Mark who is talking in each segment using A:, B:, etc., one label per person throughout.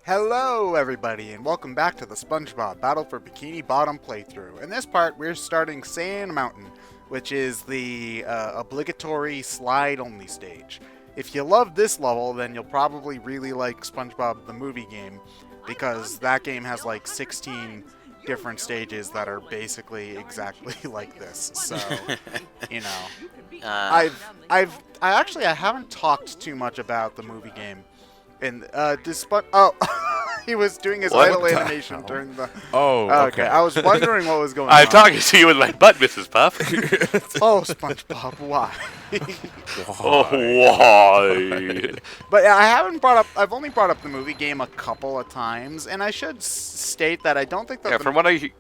A: Hello everybody and welcome back to the SpongeBob Battle for Bikini Bottom playthrough. In this part we're starting Sand Mountain, which is the obligatory slide-only stage. If you love this level, then you'll probably really like SpongeBob the movie game, because that game has like 16 different stages that are basically exactly like this. So, you know, I haven't talked too much about the movie game. And despite he was doing his idle animation during the.
B: Oh, okay.
A: I was wondering what was going on.
C: I'm talking to you with my butt, Mrs. Puff.
A: Oh, SpongeBob, why?
C: Oh, why?
A: But I've only brought up the movie game a couple of times, and I should state that I don't think that.
C: Yeah, from what it's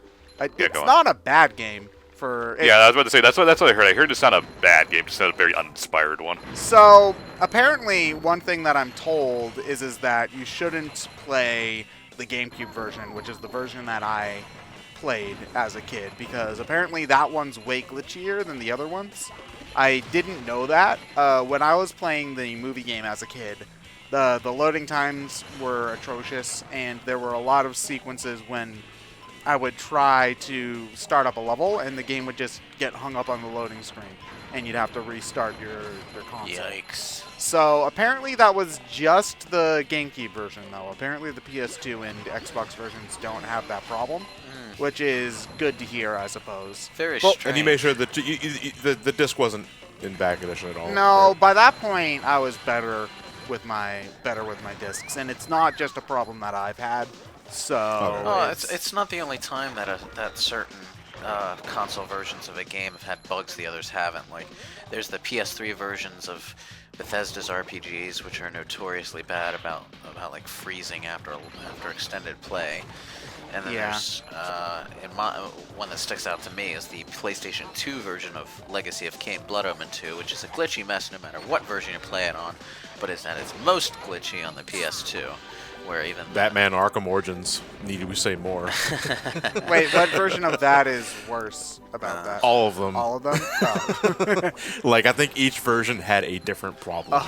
A: not a bad game.
C: Yeah, I was about to say that's what I heard. I heard it's not a bad game, just not a very uninspired one.
A: So apparently, one thing that I'm told is that you shouldn't play the GameCube version, which is the version that I played as a kid, because apparently that one's way glitchier than the other ones. I didn't know that. When I was playing the movie game as a kid, the loading times were atrocious, and there were a lot of sequences when I would try to start up a level, and the game would just get hung up on the loading screen, and you'd have to restart your console.
C: Yikes.
A: So apparently that was just the GameCube version, though. Apparently the PS2 and Xbox versions don't have that problem, which is good to hear, I suppose.
C: Very strange.
B: And you made sure that the disc wasn't in bad condition at all.
A: No,
B: right?
A: by that point I was better with my discs, and it's not just a problem that I've had. So
D: it's not the only time that certain console versions of a game have had bugs the others haven't. Like, there's the PS3 versions of Bethesda's RPGs, which are notoriously bad about like freezing after extended play. And then there's one that sticks out to me is the PlayStation 2 version of Legacy of Kain Blood Omen 2, which is a glitchy mess no matter what version you play it on, but it's at its most glitchy on the PS2. Where even
B: Batman Arkham Origins, need we say more?
A: Wait, what version of that is worse about that?
B: All of them.
A: All of them? Oh.
B: Like, I think each version had a different problem.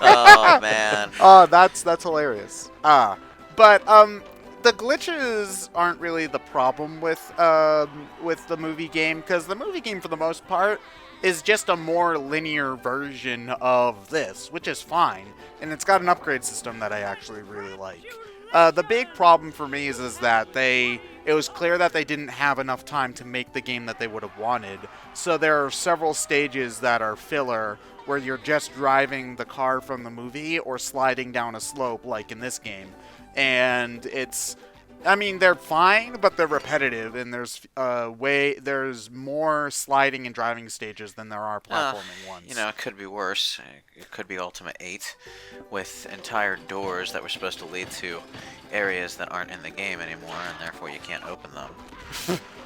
D: oh man.
A: Oh, that's hilarious. But the glitches aren't really the problem with the movie game, because the movie game, for the most part, is just a more linear version of this, which is fine, and it's got an upgrade system that I actually really like. The big problem for me is that it was clear that they didn't have enough time to make the game that they would have wanted, so there are several stages that are filler, where you're just driving the car from the movie or sliding down a slope like in this game, and they're fine, but they're repetitive, and there's more sliding and driving stages than there are platforming ones.
D: It could be worse. It could be Ultimate 8 with entire doors that were supposed to lead to areas that aren't in the game anymore, and therefore you can't open them.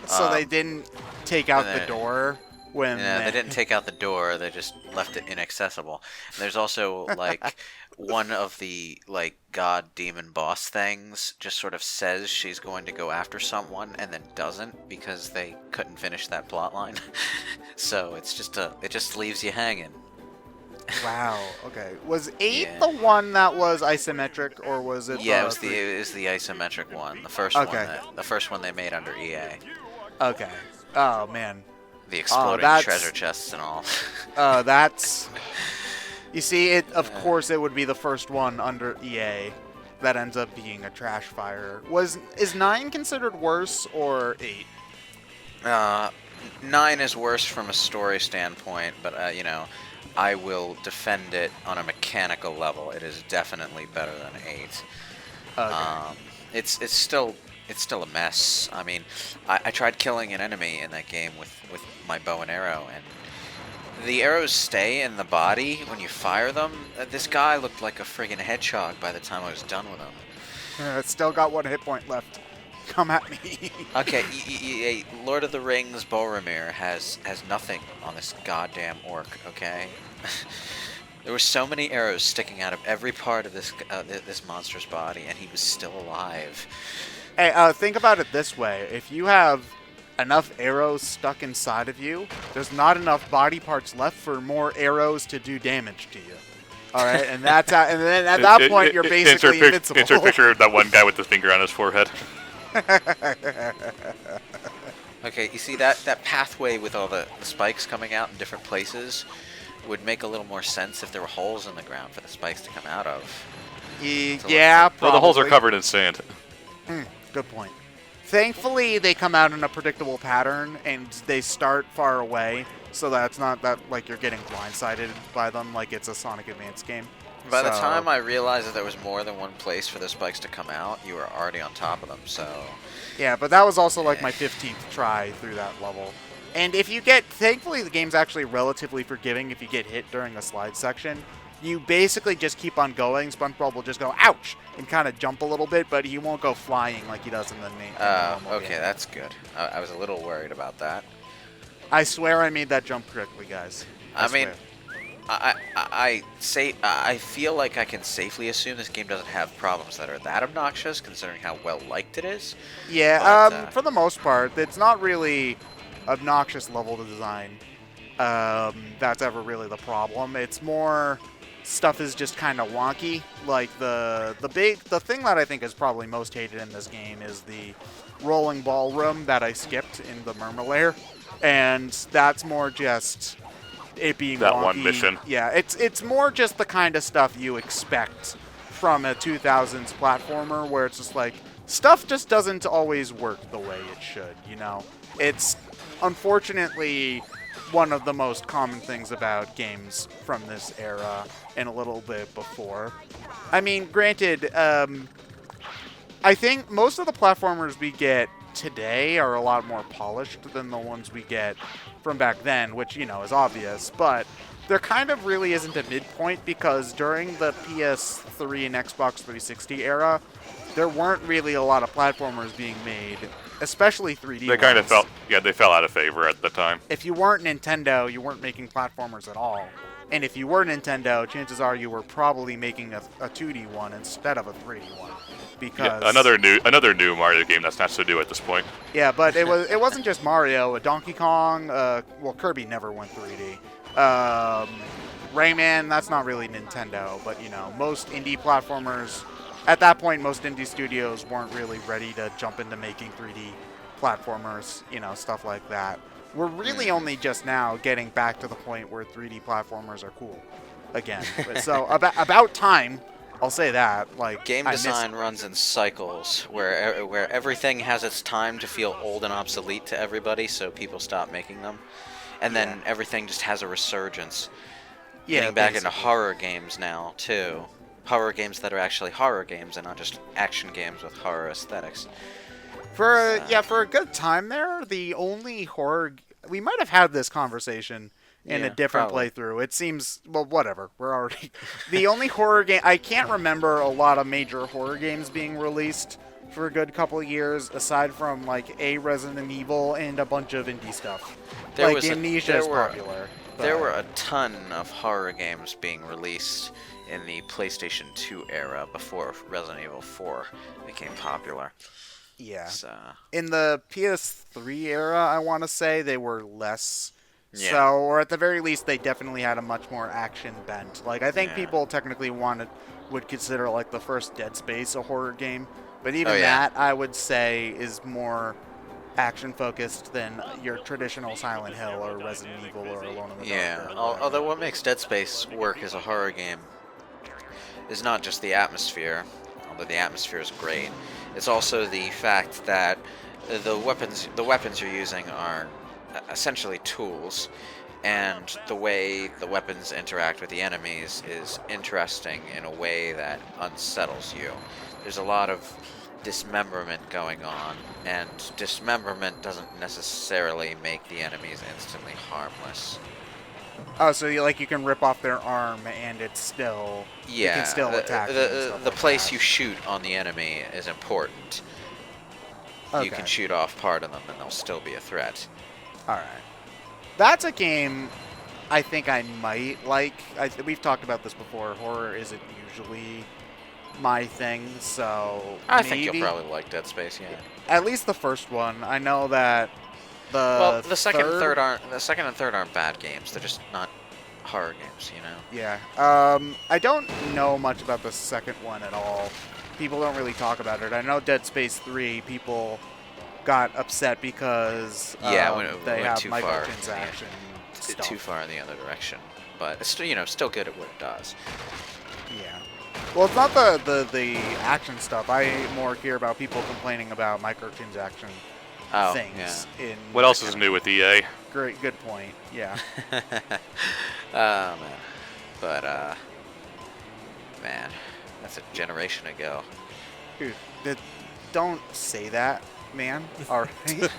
A: So they didn't take out the door when...
D: Yeah, they didn't take out the door, they just left it inaccessible. And there's also, like... one of the, like, god demon boss things just sort of says she's going to go after someone and then doesn't because they couldn't finish that plot line. So it just leaves you hanging.
A: Wow. Okay. Was 8 the one that was isometric, or was it?
D: Yeah, it was the isometric one. The first one. The first one they made under EA.
A: Okay. Oh man.
D: The exploding treasure chests and all.
A: That's. You see, of course it would be the first one under EA that ends up being a trash fire. Is 9 considered worse, or 8?
D: 9 is worse from a story standpoint, but I will defend it on a mechanical level. It is definitely better than 8.
A: Okay.
D: It's still a mess. I mean, I tried killing an enemy in that game with my bow and arrow, and the arrows stay in the body when you fire them. This guy looked like a friggin' hedgehog by the time I was done with him.
A: It's still got 1 hit point left. Come at me.
D: Okay, Lord of the Rings Boromir has nothing on this goddamn orc, okay? There were so many arrows sticking out of every part of this monster's body, and he was still alive.
A: Hey, think about it this way. If you have enough arrows stuck inside of you, there's not enough body parts left for more arrows to do damage to you. All right, and that's how, and then at that point you're basically invincible.
C: Insert picture of that one guy with the finger on his forehead.
D: Okay, you see that pathway with all the spikes coming out in different places would make a little more sense if there were holes in the ground for the spikes to come out of.
A: Yeah, probably.
C: Well, the holes are covered in sand.
A: Good point. Thankfully, they come out in a predictable pattern, and they start far away, so that's not that like you're getting blindsided by them like it's a Sonic Advance game.
D: By the time I realized that there was more than one place for the spikes to come out, you were already on top of them, so...
A: Yeah, but that was also like my 15th try through that level. And if you get... Thankfully, the game's actually relatively forgiving if you get hit during a slide section. You basically just keep on going. SpongeBob will just go, ouch, and kind of jump a little bit, but he won't go flying like he does in the main.
D: Okay, game. That's good. I was a little worried about that.
A: I swear I made that jump correctly, guys. I mean...
D: I feel like I can safely assume this game doesn't have problems that are that obnoxious, considering how well liked it is.
A: Yeah, but, for the most part, it's not really obnoxious level design. That's ever really the problem. It's more stuff is just kind of wonky. Like the thing that I think is probably most hated in this game is the rolling ballroom that I skipped in the Murmur, and that's more just it being
C: that
A: wonky.
C: One mission.
A: Yeah, it's more just the kind of stuff you expect from a 2000s platformer, where it's just like stuff just doesn't always work the way it should. You know, it's unfortunately one of the most common things about games from this era and a little bit before. I mean, granted, I think most of the platformers we get today are a lot more polished than the ones we get from back then, which, you know, is obvious, but there kind of really isn't a midpoint because during the PS3 and Xbox 360 era, there weren't really a lot of platformers being made, especially 3D
C: They kind of they fell out of favor at the time.
A: If you weren't Nintendo, you weren't making platformers at all. And if you were Nintendo, chances are you were probably making a 2D one instead of a 3D one. Because
C: another new Mario game that's not so new at this point.
A: Yeah, but it wasn't just Mario. Donkey Kong, well, Kirby never went 3D. Rayman, that's not really Nintendo, but you know, most indie platformers at that point, most indie studios weren't really ready to jump into making 3D platformers, you know, stuff like that. We're really only just now getting back to the point where 3D platformers are cool again. So about time. I'll say that. Like,
D: game design runs in cycles, where everything has its time to feel old and obsolete to everybody, so people stop making them, and then everything just has a resurgence. Getting back into horror games now too, horror games that are actually horror games and not just action games with horror aesthetics.
A: For a good time there, the only horror we might have had this conversation in a different playthrough. It seems, well, whatever. We're already... The only horror game... I can't remember a lot of major horror games being released for a good couple of years, aside from, like, a Resident Evil and a bunch of indie stuff. Amnesia is popular.
D: There were a ton of horror games being released in the PlayStation 2 era before Resident Evil 4 became popular.
A: Yeah.
D: So.
A: In the PS3 era, I want to say, they were less...
D: Yeah.
A: So, or at the very least, they definitely had a much more action bent. Like, I think people technically would consider, like, the first Dead Space a horror game. But even that, I would say, is more action-focused than your traditional Silent Hill or Resident Evil or Alone in the Dark.
D: Yeah, although what makes Dead Space work as a horror game is not just the atmosphere, although the atmosphere is great. It's also the fact that the weapons you're using are essentially tools, and the way the weapons interact with the enemies is interesting in a way that unsettles you. There's a lot of dismemberment going on, and dismemberment doesn't necessarily make the enemies instantly harmless.
A: Oh, so you can rip off their arm and it's still... you can still attack
D: the place you shoot on the enemy is important.
A: Okay.
D: You can shoot off part of them and they'll still be a threat.
A: Alright. That's a game I think I might like. We've talked about this before. Horror isn't usually my thing, so
D: I think you'll probably like Dead Space, yeah.
A: At least the first one. I know that
D: the second and third aren't bad games. They're just not horror games, you know.
A: Yeah. I don't know much about the second one at all. People don't really talk about it. I know Dead Space 3, people got upset because
D: Yeah,
A: they
D: went
A: have
D: too far.
A: microtransaction stuff.
D: Too far in the other direction, but it's still, still good at what it does.
A: Yeah. Well, it's not the action stuff. I more hear about people complaining about microtransaction things. In
C: What else is new with EA?
A: Good point. Yeah.
D: Man. But man, that's a generation ago.
A: Dude, don't say that, man. All right.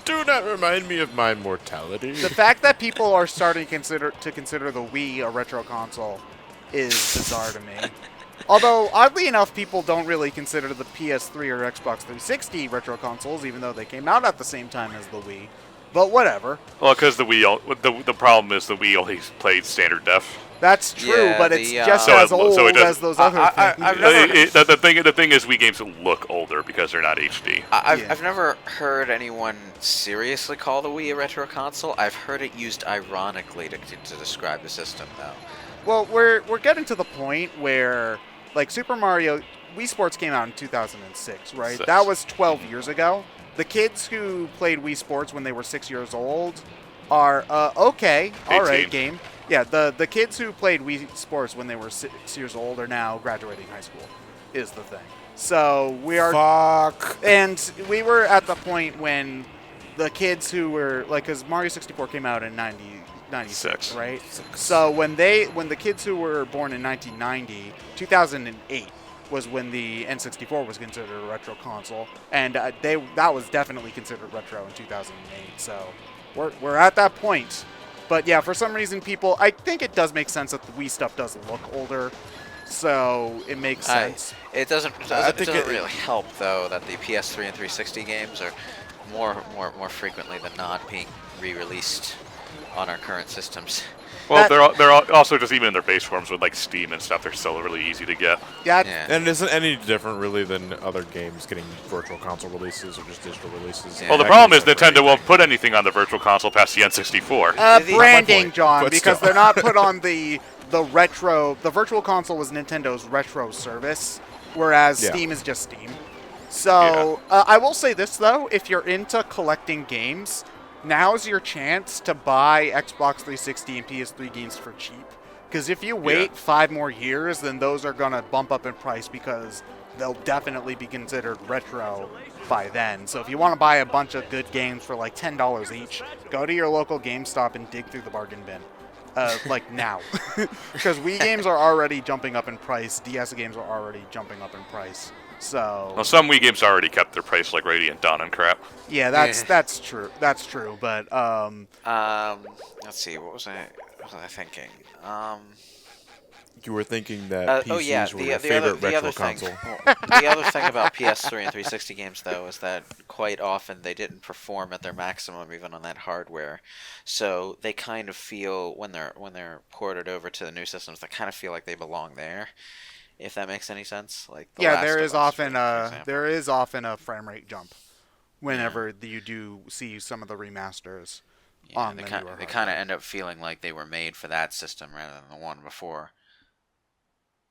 B: Do not remind me of my mortality.
A: The fact that people are starting to consider the Wii a retro console is bizarre to me. Although, oddly enough, people don't really consider the PS3 or Xbox 360 retro consoles, even though they came out at the same time as the Wii. But whatever.
C: Well, because the Wii, the problem is the Wii only played standard def.
A: That's true,
D: Yeah,
A: but it's just
C: So
A: as
C: it-
A: old
C: so it
A: as
C: doesn't-
A: those other things.
D: I've never-
C: The thing is, Wii games look older because they're not HD.
D: I've never heard anyone seriously call the Wii a retro console. I've heard it used ironically to describe the system, though.
A: Well, we're getting to the point where, like, Super Mario Wii Sports came out in 2006, right?
C: Six.
A: That was 12 years ago. The kids who played Wii Sports when they were 6 years old are okay, all right,
C: 18.
A: game. Yeah, the kids who played Wii Sports when they were 6 years old are now graduating high school, is the thing. So we are,
B: Fuck.
A: and we were at the point when the kids who were like, because Mario 64 came out in 96, right? So when the kids who were born in 1990, 2008 was when the N64 was considered a retro console, and that was definitely considered retro in 2008. So we're at that point. But yeah, for some reason, I think it does make sense that the Wii stuff does look older, so it makes sense.
D: It doesn't
B: think it-
D: really help though that the PS3 and 360 games are more frequently than not being re-released on our current systems.
C: Well, they're also just even in their base forms with like Steam and stuff. They're still really easy to get.
A: Yeah,
D: Yeah.
B: And it isn't any different really than other games getting virtual console releases or just digital releases.
D: Yeah.
C: Well, the
B: That
C: problem is
B: game's
C: Nintendo
B: already-
C: won't put anything on the Virtual Console past the N64.
A: branding,
B: point,
A: John,
B: but
A: because
B: still.
A: they're not put on the retro. The Virtual Console was Nintendo's retro service, whereas
B: Yeah.
A: Steam is just Steam. So I will say this though: if you're into collecting games, now's your chance to buy Xbox 360 and PS3 games for cheap. Because if you wait 5 more years, then those are gonna bump up in price because they'll definitely be considered retro by then. So if you want to buy a bunch of good games for like $10 each, go to your local GameStop and dig through the bargain bin. Like now. Because Wii games are already jumping up in price. DS games are already jumping up in price. So
C: Well, some Wii games already kept their price, like Radiant Dawn and crap.
A: yeah, that's true. That's true. But
D: Let's see, what was I thinking?
B: You were thinking that PCs were your favorite retro console.
D: The other thing about PS3 and 360 games, though, is that quite often they didn't perform at their maximum even on that hardware. So they kind of feel when they're ported over to the new systems, they kind of feel like they belong there. If that makes any sense, like The Last
A: there
D: of
A: is
D: Us,
A: often
D: for example.
A: there is often a frame rate jump whenever you do see some of the remasters.
D: Yeah,
A: on
D: they
A: the
D: kind
A: newer
D: of
A: hardware.
D: end up feeling like they were made for that system rather than the one before.